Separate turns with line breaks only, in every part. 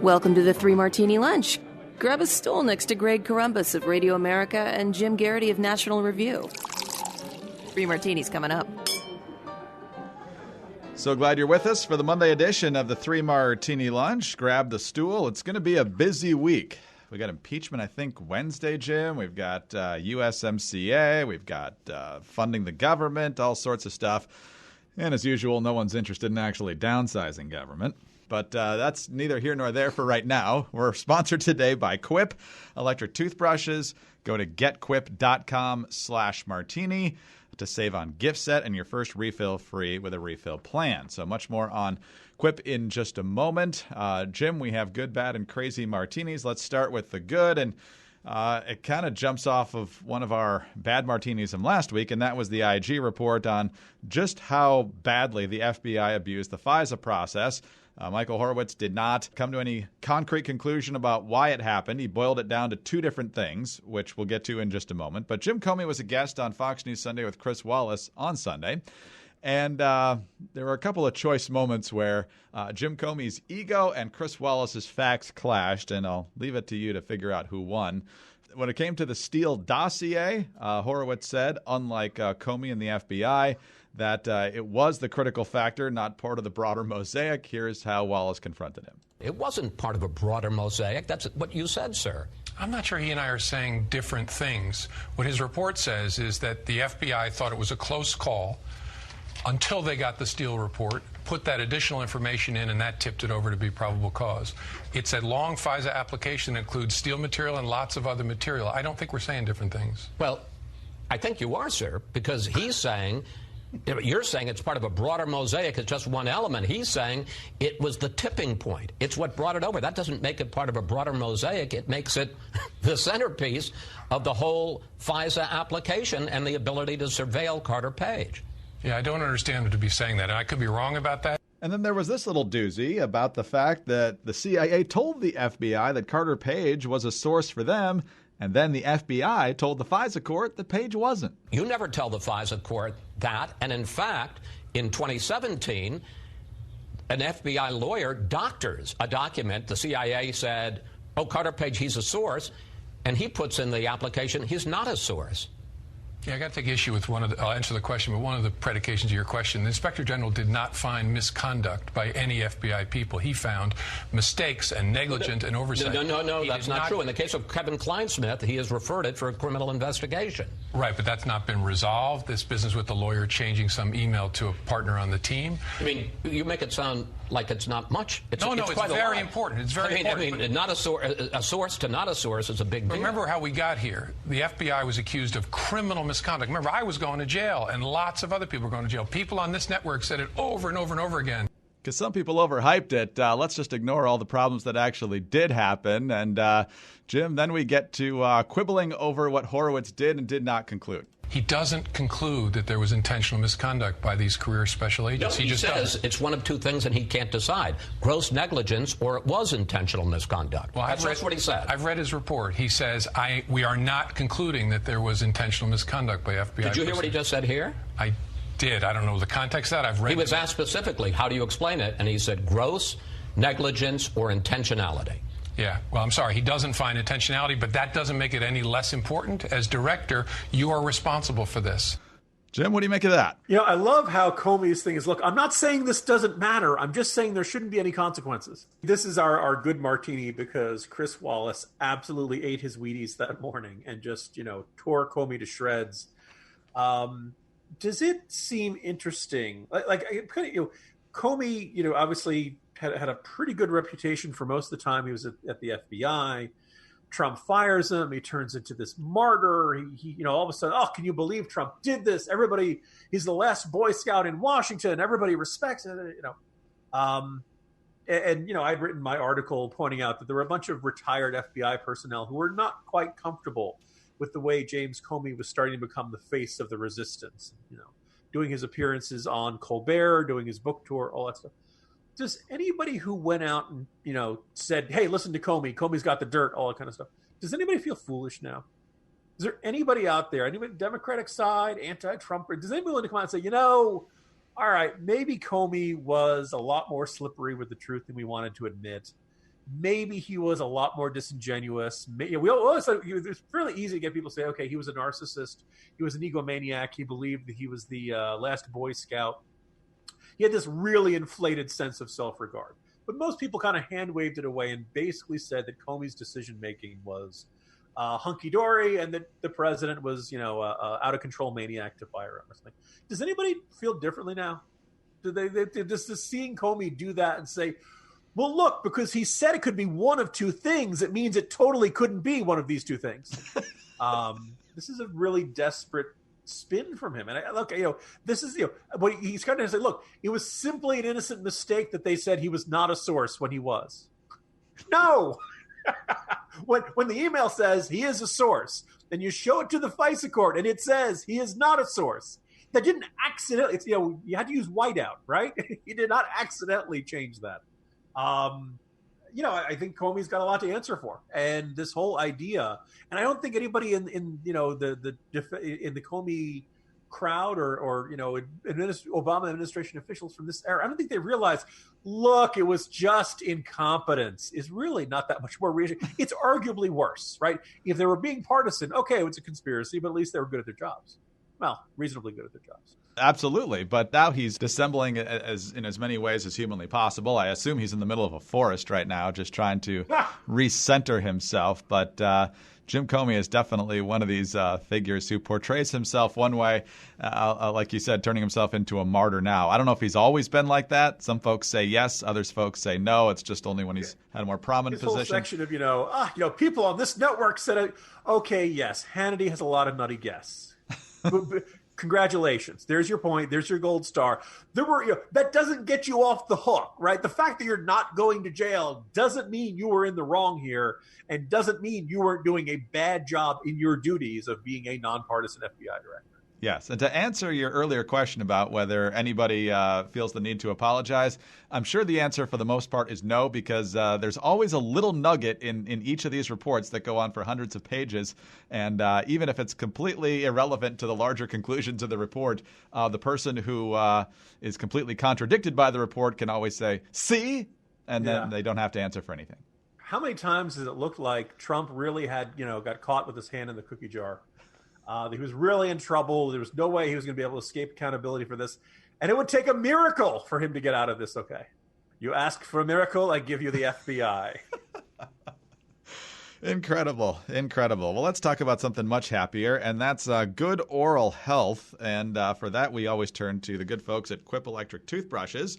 Welcome to the Three Martini Lunch. Grab a stool next to Greg Columbus of Radio America and Jim Garrity of National Review. Three Martinis coming up.
So glad you're with us for the Monday edition of the Three Martini Lunch. Grab the stool. It's going to be a busy week. We got impeachment, I think, Wednesday, Jim. We've got USMCA. We've got funding the government, all sorts of stuff. And as usual, no one's interested in actually downsizing government. But that's neither here nor there for right now. We're sponsored today by Quip electric toothbrushes. Go to getquip.com/martini to save on gift set and your first refill free with a refill plan. So much more on Quip in just a moment. Jim, we have good, bad, and crazy martinis. Let's start with the good. And it kind of jumps off of one of our bad martinis from last week, and that was the IG report on just how badly the FBI abused the Fisa process. Michael Horowitz did not come to any concrete conclusion about why it happened. He boiled it down to two different things, which we'll get to in just a moment. But Jim Comey was a guest on Fox News Sunday with Chris Wallace on Sunday. And there were a couple of choice moments where Jim Comey's ego and Chris Wallace's facts clashed, and I'll leave it to you to figure out who won. When it came to the Steele dossier, Horowitz said, unlike Comey and the FBI, that it was the critical factor, not part of the broader mosaic. Here's how Wallace confronted him.
It wasn't part of a broader mosaic. That's what you said, sir.
I'm not sure he and I are saying different things. What his report says is that the FBI thought it was a close call until they got the Steele report, put that additional information in, and that tipped it over to be probable cause. It's a long FISA application that includes Steele material and lots of other material. I don't think we're saying different things.
Well, I think you are, sir, because he's saying... You're saying it's part of a broader mosaic. It's just one element. He's saying it was the tipping point. It's what brought it over. That doesn't make it part of a broader mosaic. It makes it the centerpiece of the whole FISA application and the ability to surveil Carter Page.
Yeah, I don't understand him to be saying that, and I could be wrong about that.
And then there was this little doozy about the fact that the CIA told the FBI that Carter Page was a source for them, and then the FBI told the FISA court that Page wasn't.
You never tell the FISA court that. And in fact, in 2017, an FBI lawyer doctors a document. The CIA said, oh, Carter Page, he's a source. And he puts in the application, he's not a source.
Yeah, I got to take issue with I'll answer the question, but one of the predications of your question, the Inspector General did not find misconduct by any FBI people. He found mistakes and negligent and oversight.
No, that's not true. In the case of Kevin Kleinsmith, he has referred it for a criminal investigation.
Right, but that's not been resolved. This business with the lawyer changing some email to a partner on the team.
I mean, you make it sound like it's not much.
It's very important. It's very important.
I mean, not a source to not a source is a big deal.
Remember how we got here. The FBI was accused of criminal misconduct. Remember, I was going to jail, and lots of other people were going to jail. People on this network said it over and over and over again.
Because some people overhyped it. Let's just ignore all the problems that actually did happen. And, Jim, then we get to quibbling over what Horowitz did and did not conclude.
He doesn't conclude that there was intentional misconduct by these career special agents.
No, he just says it's one of two things and he can't decide. Gross negligence or it was intentional misconduct. Well, that's what he said.
I've read his report. He says, we are not concluding that there was intentional misconduct by FBI.
Did you hear what he just said here?
I did. I don't know the context of that. I've read.
He was asked specifically, how do you explain it? And he said gross negligence or intentionality.
Yeah, well, I'm sorry. He doesn't find intentionality, but that doesn't make it any less important. As director, you are responsible for this.
Jim, what do you make of that?
You know, I love how Comey's thing is, look, I'm not saying this doesn't matter. I'm just saying there shouldn't be any consequences. This is our good martini because Chris Wallace absolutely ate his Wheaties that morning and just, tore Comey to shreds. Does it seem interesting? Comey, obviously had a pretty good reputation for most of the time he was at the FBI. Trump fires him. He turns into this martyr. He all of a sudden, can you believe Trump did this? Everybody, he's the last Boy Scout in Washington. Everybody respects it, I'd written my article pointing out that there were a bunch of retired FBI personnel who were not quite comfortable with the way James Comey was starting to become the face of the resistance, doing his appearances on Colbert, doing his book tour, all that stuff. Does anybody who went out and, said, hey, listen to Comey, Comey's got the dirt, all that kind of stuff, does anybody feel foolish now? Is there anybody out there, anybody Democratic side, anti-Trump, does anybody want to come out and say, all right, maybe Comey was a lot more slippery with the truth than we wanted to admit. Maybe he was a lot more disingenuous. It's fairly easy to get people to say, okay, he was a narcissist. He was an egomaniac. He believed that he was the last Boy Scout. He had this really inflated sense of self-regard. But most people kind of hand-waved it away and basically said that Comey's decision-making was hunky-dory and that the president was, out-of-control maniac to fire him or something. Does anybody feel differently now? Does seeing Comey do that and say, well, look, because he said it could be one of two things, it means it totally couldn't be one of these two things. This is a really desperate spin from him. And this is, what he's kind of say, look, it was simply an innocent mistake that they said he was not a source when he was. No! when the email says he is a source, and you show it to the FISA court and it says he is not a source, that didn't accidentally, you had to use whiteout, right? He did not accidentally change that. I think Comey's got a lot to answer for, and this whole idea. And I don't think anybody in the Comey crowd or Obama administration officials from this era, I don't think they realize, look, it was just incompetence is really not that much more reason. It's arguably worse, right? If they were being partisan, okay, it was a conspiracy, but at least they were good at their jobs. Well, reasonably good at their jobs.
Absolutely. But now he's dissembling in as many ways as humanly possible. I assume he's in the middle of a forest right now, just trying to recenter himself. But Jim Comey is definitely one of these figures who portrays himself one way, like you said, turning himself into a martyr now. I don't know if he's always been like that. Some folks say yes. Others folks say no. It's just only when he's had a more prominent
position. Whole section of, people on this network said, okay, yes, Hannity has a lot of nutty guests. Congratulations. There's your point. There's your gold star. That doesn't get you off the hook, right? The fact that you're not going to jail doesn't mean you were in the wrong here, and doesn't mean you weren't doing a bad job in your duties of being a nonpartisan FBI director.
Yes. And to answer your earlier question about whether anybody feels the need to apologize, I'm sure the answer for the most part is no, because there's always a little nugget in each of these reports that go on for hundreds of pages. And even if it's completely irrelevant to the larger conclusions of the report, the person who is completely contradicted by the report can always say, see, and then they don't have to answer for anything.
How many times does it look like Trump really had, got caught with his hand in the cookie jar? He was really in trouble. There was no way he was going to be able to escape accountability for this. And it would take a miracle for him to get out of this. Okay. You ask for a miracle, I give you the FBI.
Incredible. Well, let's talk about something much happier, and that's good oral health. And for that, we always turn to the good folks at Quip electric toothbrushes.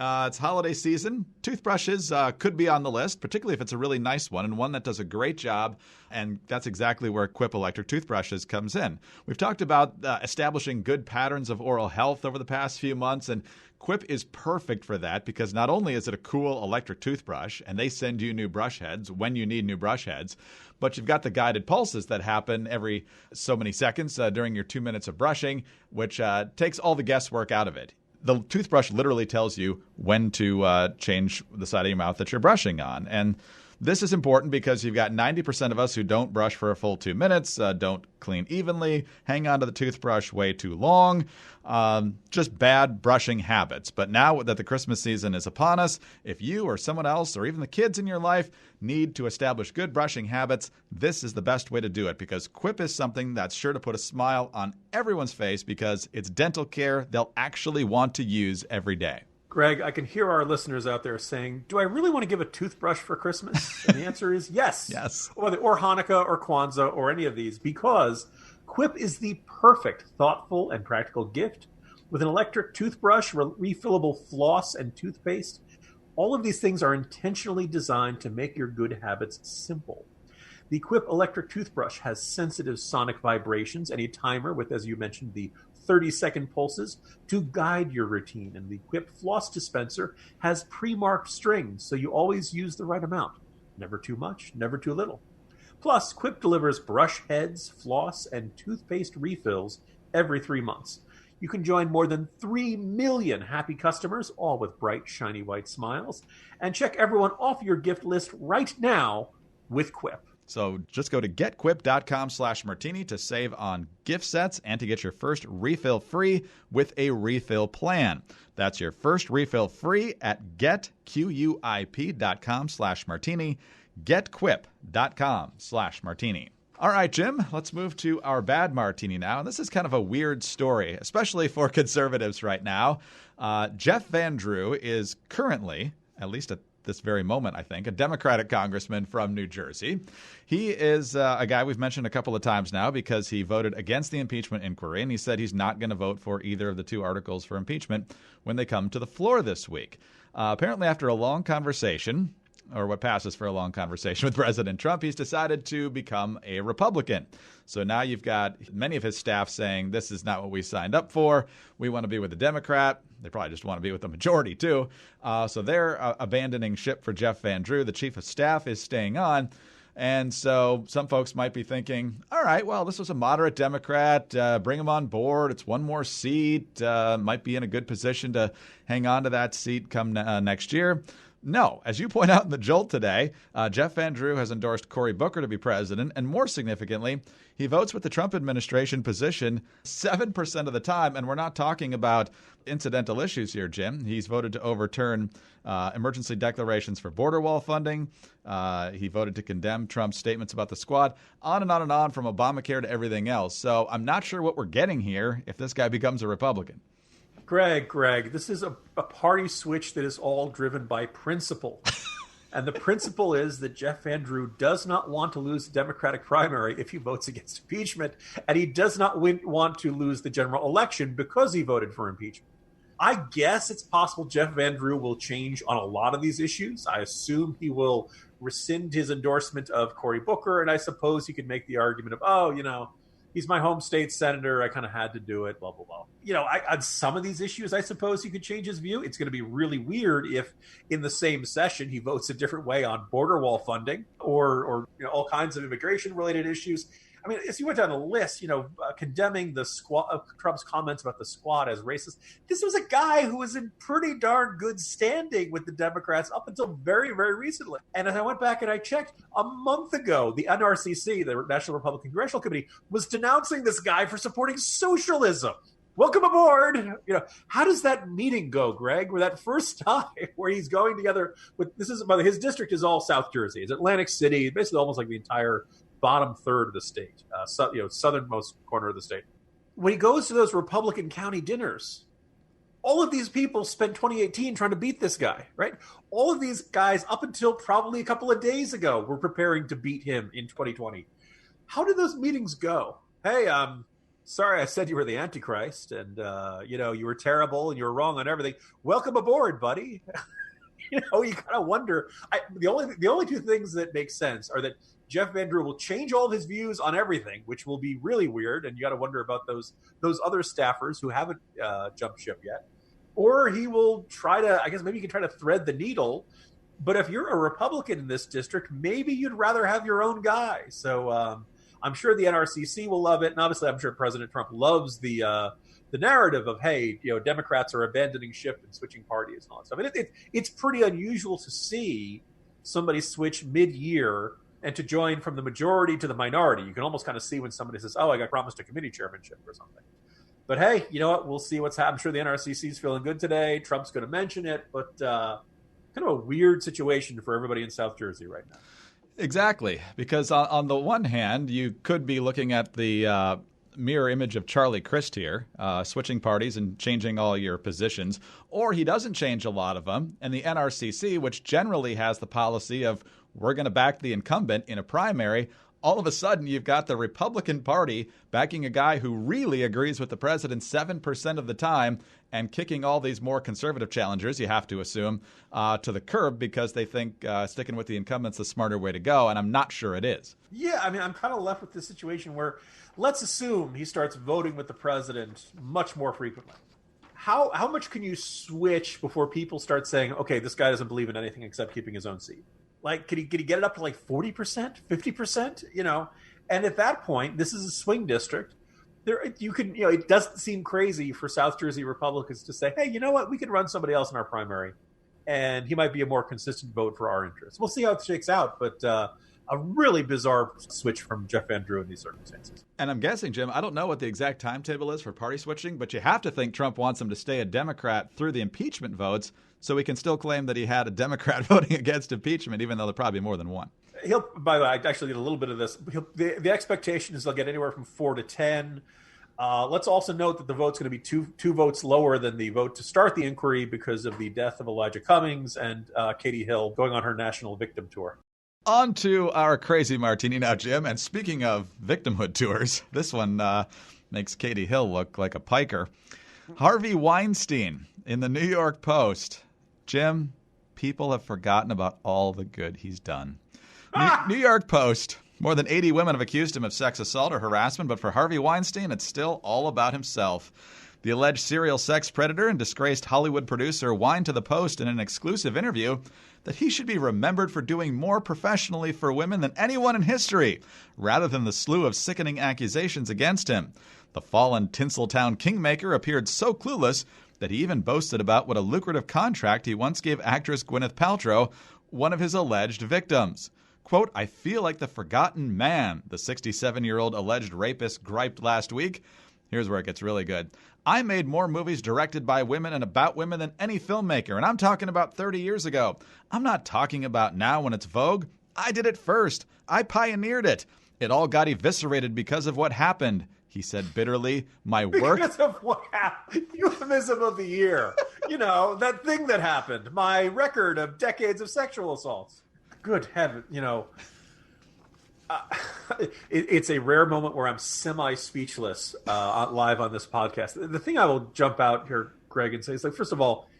It's holiday season. Toothbrushes could be on the list, particularly if it's a really nice one and one that does a great job. And that's exactly where Quip electric toothbrushes comes in. We've talked about establishing good patterns of oral health over the past few months, and Quip is perfect for that because not only is it a cool electric toothbrush, and they send you new brush heads when you need new brush heads, but you've got the guided pulses that happen every so many seconds during your 2 minutes of brushing, which takes all the guesswork out of it. The toothbrush literally tells you when to change the side of your mouth that you're brushing on. And this is important because you've got 90% of us who don't brush for a full 2 minutes, don't clean evenly, hang on to the toothbrush way too long, just bad brushing habits. But now that the Christmas season is upon us, if you or someone else or even the kids in your life need to establish good brushing habits, this is the best way to do it because Quip is something that's sure to put a smile on everyone's face because it's dental care they'll actually want to use every day.
Greg, I can hear our listeners out there saying, do I really want to give a toothbrush for Christmas? And the answer is yes.
Yes.
Or Hanukkah or Kwanzaa or any of these, because Quip is the perfect, thoughtful, and practical gift. With an electric toothbrush, refillable floss, and toothpaste, all of these things are intentionally designed to make your good habits simple. The Quip electric toothbrush has sensitive sonic vibrations and a timer with, as you mentioned, the 30-second pulses to guide your routine. And the Quip floss dispenser has pre-marked strings, so you always use the right amount. Never too much, never too little. Plus, Quip delivers brush heads, floss, and toothpaste refills every 3 months. You can join more than 3 million happy customers, all with bright, shiny white smiles. And check everyone off your gift list right now with Quip.
So just go to getquip.com/martini to save on gift sets and to get your first refill free with a refill plan. That's your first refill free at getquip.com/martini, getquip.com/martini. All right, Jim, let's move to our bad martini now. And this is kind of a weird story, especially for conservatives right now. Jeff Van Drew is currently, at least at this very moment, I think, a Democratic congressman from New Jersey. He is a guy we've mentioned a couple of times now because he voted against the impeachment inquiry, and he said he's not going to vote for either of the two articles for impeachment when they come to the floor this week. Apparently, after a long conversation, or what passes for a long conversation with President Trump, he's decided to become a Republican. So now you've got many of his staff saying, this is not what we signed up for. We want to be with the Democrat. They probably just want to be with the majority, too. So they're abandoning ship for Jeff Van Drew. The chief of staff is staying on. And so some folks might be thinking, all right, well, this was a moderate Democrat. Bring him on board. It's one more seat. Might be in a good position to hang on to that seat come next year. No, as you point out in the Jolt today, Jeff Van Drew has endorsed Cory Booker to be president, and more significantly, he votes with the Trump administration position 7% of the time, and we're not talking about incidental issues here, Jim. He's voted to overturn emergency declarations for border wall funding. He voted to condemn Trump's statements about the squad, on and on and on, from Obamacare to everything else. So I'm not sure what we're getting here if this guy becomes a Republican.
Greg, this is a party switch that is all driven by principle. And the principle is that Jeff Van Drew does not want to lose the Democratic primary if he votes against impeachment, and he does not want to lose the general election because he voted for impeachment. I guess it's possible Jeff Van Drew will change on a lot of these issues. I assume he will rescind his endorsement of Cory Booker, and I suppose he could make the argument of, he's my home state senator. I kind of had to do it, blah, blah, blah. On some of these issues, I suppose he could change his view. It's going to be really weird if in the same session he votes a different way on border wall funding or all kinds of immigration-related issues. I mean, as you went down the list, condemning the squad, Trump's comments about the squad as racist. This was a guy who was in pretty darn good standing with the Democrats up until very, very recently. And as I went back and I checked, a month ago, the NRCC, the National Republican Congressional Committee, was denouncing this guy for supporting socialism. Welcome aboard. How does that meeting go, Greg? Where that first time where he's going together with his district is all South Jersey. It's Atlantic City, basically almost like the entire bottom third of the state, southernmost corner of the state. When he goes to those Republican county dinners, all of these people spent 2018 trying to beat this guy, right? All of these guys, up until probably a couple of days ago, were preparing to beat him in 2020. How did those meetings go? Hey, sorry, I said you were the Antichrist, and you were terrible and you were wrong on everything. Welcome aboard, buddy. You kind of wonder. The only two things that make sense are that Jeff Van Drew will change all of his views on everything, which will be really weird, and you got to wonder about those other staffers who haven't jumped ship yet. Or he will maybe you can try to thread the needle. But if you're a Republican in this district, maybe you'd rather have your own guy. So I'm sure the NRCC will love it, and obviously I'm sure President Trump loves the narrative of, hey, Democrats are abandoning ship and switching parties and all that stuff. And it's pretty unusual to see somebody switch mid-year and to join from the majority to the minority. You can almost kind of see when somebody says, oh, I got promised a committee chairmanship or something. But hey, you know what? We'll see what's happening. I'm sure the NRCC is feeling good today. Trump's going to mention it, but kind of a weird situation for everybody in South Jersey right now.
Exactly, because on the one hand, you could be looking at the mirror image of Charlie Crist here, switching parties and changing all your positions, or he doesn't change a lot of them, and the NRCC, which generally has the policy of we're going to back the incumbent in a primary, all of a sudden you've got the Republican Party backing a guy who really agrees with the president 7% of the time and kicking all these more conservative challengers, you have to assume, to the curb because they think sticking with the incumbent's the smarter way to go, and I'm not sure it is.
Yeah, I mean, I'm kind of left with this situation where let's assume he starts voting with the president much more frequently. How much can you switch before people start saying, okay, this guy doesn't believe in anything except keeping his own seat? Like, could he get it up to like 40%, 50%? And at that point, this is a swing district. It doesn't seem crazy for South Jersey Republicans to say, hey, you know what? We could run somebody else in our primary, and he might be a more consistent vote for our interests. We'll see how it shakes out, but a really bizarre switch from Jeff Van Drew in these circumstances.
And I'm guessing, Jim, I don't know what the exact timetable is for party switching, but you have to think Trump wants him to stay a Democrat through the impeachment votes so he can still claim that he had a Democrat voting against impeachment, even though there'll probably be more than one.
He'll, by the way, I actually did a little bit of this. The expectation is they'll get anywhere from 4 to 10. Let's also note that the vote's going to be two votes lower than the vote to start the inquiry because of the death of Elijah Cummings and Katie Hill going on her national victim tour.
On to our crazy martini now, Jim. And speaking of victimhood tours, this one makes Katie Hill look like a piker. Harvey Weinstein in the New York Post. Jim, people have forgotten about all the good he's done. New York Post. More than 80 women have accused him of sex assault or harassment, but for Harvey Weinstein, it's still all about himself. The alleged serial sex predator and disgraced Hollywood producer whined to the Post in an exclusive interview that he should be remembered for doing more professionally for women than anyone in history, rather than the slew of sickening accusations against him. The fallen Tinseltown kingmaker appeared so clueless that he even boasted about what a lucrative contract he once gave actress Gwyneth Paltrow, one of his alleged victims. Quote, "I feel like the forgotten man," the 67-year-old alleged rapist griped last week. Here's where it gets really good. "I made more movies directed by women and about women than any filmmaker, and I'm talking about 30 years ago. I'm not talking about now when it's vogue. I did it first. I pioneered it. It all got eviscerated because of what happened," he said bitterly. "My work..."
Because of what happened. Euphemism of the year. You know, that thing that happened. My record of decades of sexual assaults. Good heaven, you know. It's a rare moment where I'm semi-speechless live on this podcast. The thing I will jump out here, Greg, and say is, like, first of all,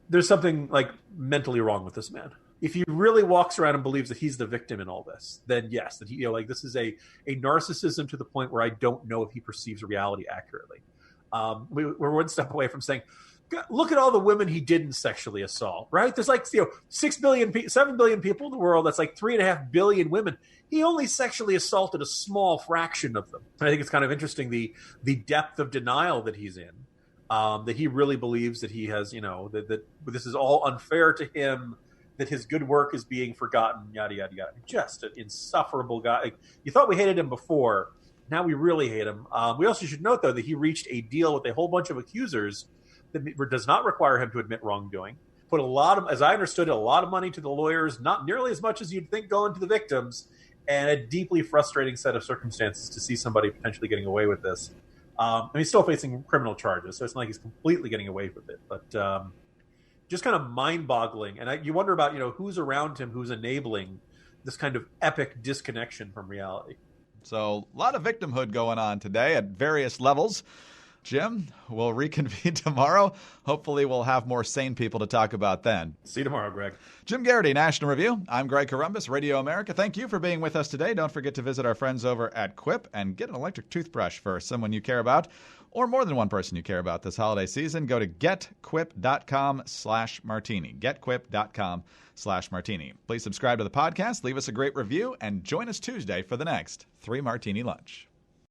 there's something like mentally wrong with this man. If he really walks around and believes that he's the victim in all this, then yes, that he, like, this is a narcissism to the point where I don't know if he perceives reality accurately. We're one step away from saying, look at all the women he didn't sexually assault, right? There's like 7 billion people in the world. That's like 3.5 billion women. He only sexually assaulted a small fraction of them. And I think it's kind of interesting the depth of denial that he's in, that he really believes that he has, that this is all unfair to him, that his good work is being forgotten, yada, yada, yada. Just an insufferable guy. Like, you thought we hated him before. Now we really hate him. We also should note, though, that he reached a deal with a whole bunch of accusers that does not require him to admit wrongdoing. Put as I understood it, a lot of money to the lawyers, not nearly as much as you'd think going to the victims, and a deeply frustrating set of circumstances to see somebody potentially getting away with this. And he's still facing criminal charges, so it's not like he's completely getting away with it. But just kind of mind-boggling. And you wonder about, who's around him, who's enabling this kind of epic disconnection from reality.
So a lot of victimhood going on today at various levels. Jim, we'll reconvene tomorrow. Hopefully we'll have more sane people to talk about then.
See you tomorrow, Greg.
Jim Garrity, National Review. I'm Greg Corombos, Radio America. Thank you for being with us today. Don't forget to visit our friends over at Quip and get an electric toothbrush for someone you care about, or more than one person you care about this holiday season. Go to getquip.com/martini. Getquip.com/martini. Please subscribe to the podcast, leave us a great review, and join us Tuesday for the next Three Martini Lunch.